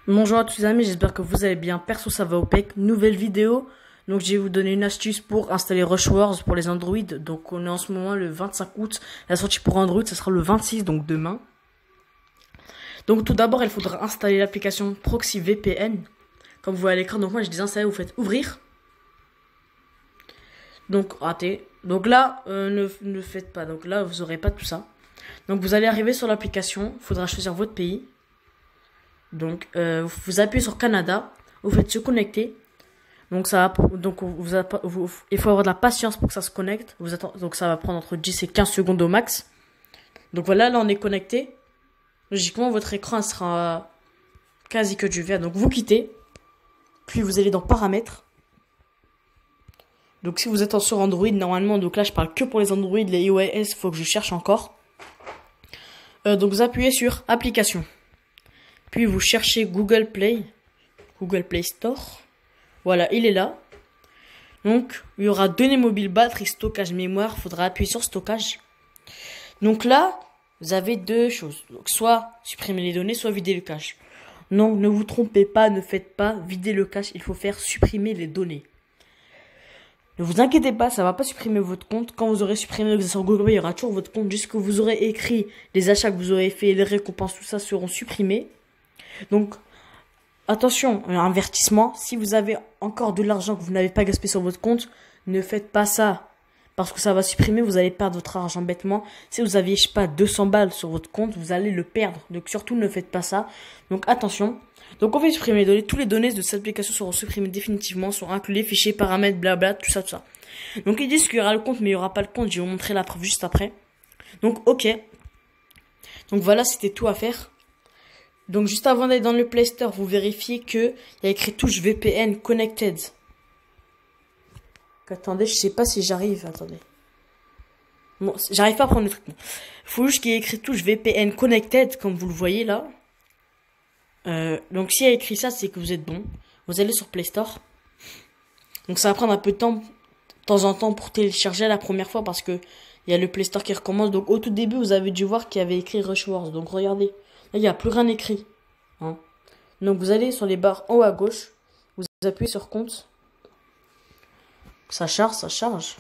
Bonjour à tous les amis, j'espère que vous allez bien. Perso, ça va au pec. Nouvelle vidéo. Donc, je vais vous donner une astuce pour installer Rushwords pour les Android. Donc, on est en ce moment le 25 août. La sortie pour Android, ça sera le 26, donc demain. Donc, tout d'abord, il faudra installer l'application Proxy VPN. Comme vous voyez à l'écran, donc moi, je désinstalle, vous faites ouvrir. Donc, raté. Donc là, ne faites pas. Donc là, vous aurez pas tout ça. Donc, vous allez arriver sur l'application. Il faudra choisir votre pays. Donc, vous appuyez sur Canada, vous faites se connecter. Donc, il faut avoir de la patience pour que ça se connecte. Donc, ça va prendre entre 10 et 15 secondes au max. Donc, voilà, là, on est connecté. Logiquement, votre écran sera quasi que du vert. Donc, vous quittez. Puis, vous allez dans Paramètres. Donc, si vous êtes sur Android, normalement, donc là, je parle que pour les Android, les iOS, il faut que je cherche encore. Donc, vous appuyez sur Applications. Puis vous cherchez Google Play Store. Voilà, il est là. Donc, il y aura données mobiles, batterie, stockage, mémoire. Il faudra appuyer sur stockage. Donc là, vous avez deux choses. Donc, soit supprimer les données, soit vider le cache. Non, ne vous trompez pas, ne faites pas vider le cache. Il faut faire supprimer les données. Ne vous inquiétez pas, ça va pas supprimer votre compte. Quand vous aurez supprimé vous êtes sur Google Play, il y aura toujours votre compte. Juste que vous aurez écrit les achats que vous aurez fait, les récompenses, tout ça seront supprimés. Donc, attention, un avertissement, si vous avez encore de l'argent que vous n'avez pas gaspillé sur votre compte, ne faites pas ça. Parce que ça va supprimer, vous allez perdre votre argent bêtement. Si vous aviez, je sais pas, 200 balles sur votre compte, vous allez le perdre. Donc surtout, ne faites pas ça. Donc attention. Donc on fait supprimer les données. Toutes les données de cette application seront supprimées définitivement, sont inclus les fichiers, paramètres, blabla, tout ça, tout ça. Donc ils disent qu'il y aura le compte, mais il n'y aura pas le compte. Je vais vous montrer la preuve juste après. Donc ok. Donc voilà, c'était tout à faire. Donc juste avant d'aller dans le Play Store, vous vérifiez que il y a écrit touche VPN connected. Attendez, je sais pas si j'arrive. Attendez. Bon, j'arrive pas à prendre le truc. Faut juste qu'il y ait écrit touche VPN connected, comme vous le voyez là. Donc s'il y a écrit ça, c'est que vous êtes bon. Vous allez sur Play Store. Donc ça va prendre un peu de temps en temps pour télécharger la première fois parce que il y a le Play Store qui recommence. Donc au tout début, vous avez dû voir qu'il y avait écrit Rushwords. Donc regardez. Là, il n'y a plus rien écrit. Hein. Donc, vous allez sur les barres en haut à gauche. Vous appuyez sur compte. Ça charge, ça charge.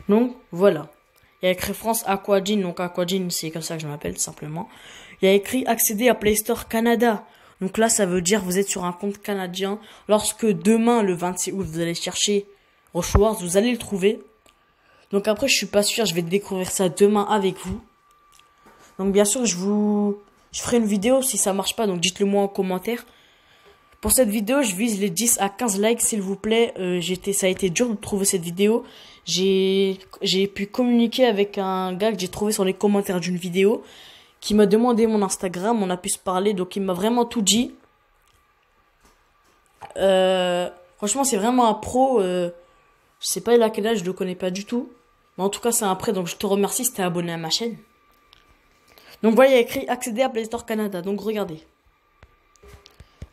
Donc, voilà. Il y a écrit France Aquagene. Donc, Aquagene, c'est comme ça que je m'appelle, simplement. Il y a écrit accéder à Play Store Canada. Donc là, ça veut dire que vous êtes sur un compte canadien. Lorsque demain, le 26 août, vous allez chercher Rushwords, vous allez le trouver. Donc après, je suis pas sûr, je vais découvrir ça demain avec vous. Donc bien sûr, je ferai une vidéo si ça marche pas, donc dites-le moi en commentaire. Pour cette vidéo, je vise les 10 à 15 likes, s'il vous plaît. Ça a été dur de trouver cette vidéo. J'ai pu communiquer avec un gars que j'ai trouvé sur les commentaires d'une vidéo, qui m'a demandé mon Instagram, on a pu se parler, donc il m'a vraiment tout dit. Franchement, c'est vraiment un pro. Je sais pas il a quel âge, je le connais pas du tout. Mais en tout cas, c'est un prêt, donc je te remercie si t'es abonné à ma chaîne. Donc voilà, il y a écrit accéder à Play Store Canada. Donc regardez.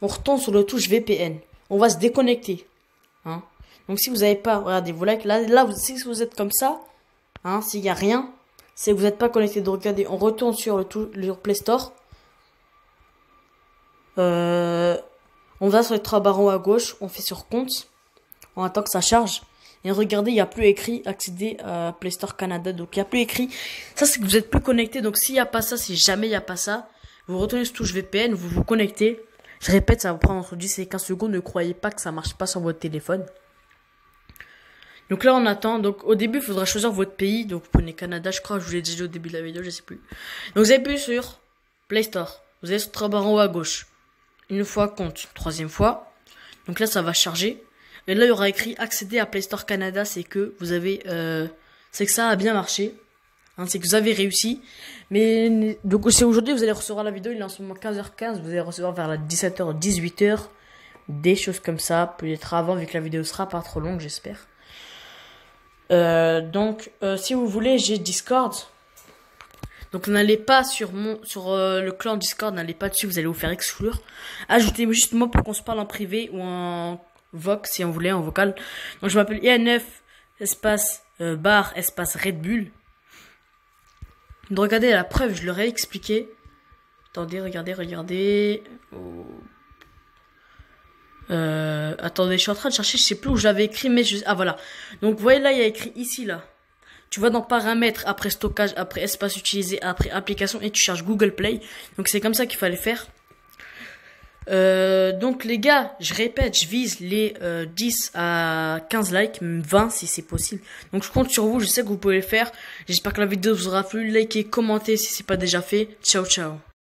On retourne sur le touche VPN. On va se déconnecter. Hein. Donc si vous n'avez pas, regardez, vous like, là si vous êtes comme ça, hein, s'il n'y a rien, c'est que vous n'êtes pas connecté. Donc regardez, on retourne sur le Play Store. On va sur les trois barres en haut à gauche, on fait sur compte. On attend que ça charge. Et regardez, il n'y a plus écrit accéder à Play Store Canada. Donc, il n'y a plus écrit. Ça, c'est que vous êtes plus connecté. Donc, s'il n'y a pas ça, si jamais il n'y a pas ça, vous retournez sur touche VPN, vous vous connectez. Je répète, ça va vous prendre entre 10 et 15 secondes. Ne croyez pas que ça marche pas sur votre téléphone. Donc là, on attend. Donc, au début, il faudra choisir votre pays. Donc, vous prenez Canada, je crois. Je vous l'ai dit au début de la vidéo, je sais plus. Donc, vous appuyez sur Play Store. Vous allez sur trois barres en haut à gauche. Une fois compte. Troisième fois. Donc là, ça va charger. Et là, il y aura écrit accéder à Play Store Canada, c'est que vous avez, c'est que ça a bien marché. Hein, c'est que vous avez réussi. Mais, donc, c'est aujourd'hui, vous allez recevoir la vidéo, il est en ce moment 15h15, vous allez recevoir vers la 17h, 18h, des choses comme ça, peut-être avant, vu que la vidéo sera pas trop longue, j'espère. Donc, si vous voulez, j'ai Discord. Donc, n'allez pas sur le clan Discord, n'allez pas dessus, vous allez vous faire exclure. Ajoutez-moi juste moi pour qu'on se parle en privé ou en Vox, si on voulait, en vocal. Donc, je m'appelle INF, espace, bar, espace Red Bull. Donc, regardez la preuve, je leur ai expliqué. Attendez, regardez. Oh. Attendez, je suis en train de chercher, je sais plus où je l'avais écrit, mais ah voilà. Donc vous voyez là, il y a écrit ici là. Tu vas dans paramètres, après stockage, après espace utilisé, après application et tu cherches Google Play. Donc c'est comme ça qu'il fallait faire. Donc les gars, je répète, je vise les 10 à 15 likes, 20 si c'est possible. Donc je compte sur vous, je sais que vous pouvez le faire. J'espère que la vidéo vous aura plu. Likez, commentez si c'est pas déjà fait. Ciao ciao.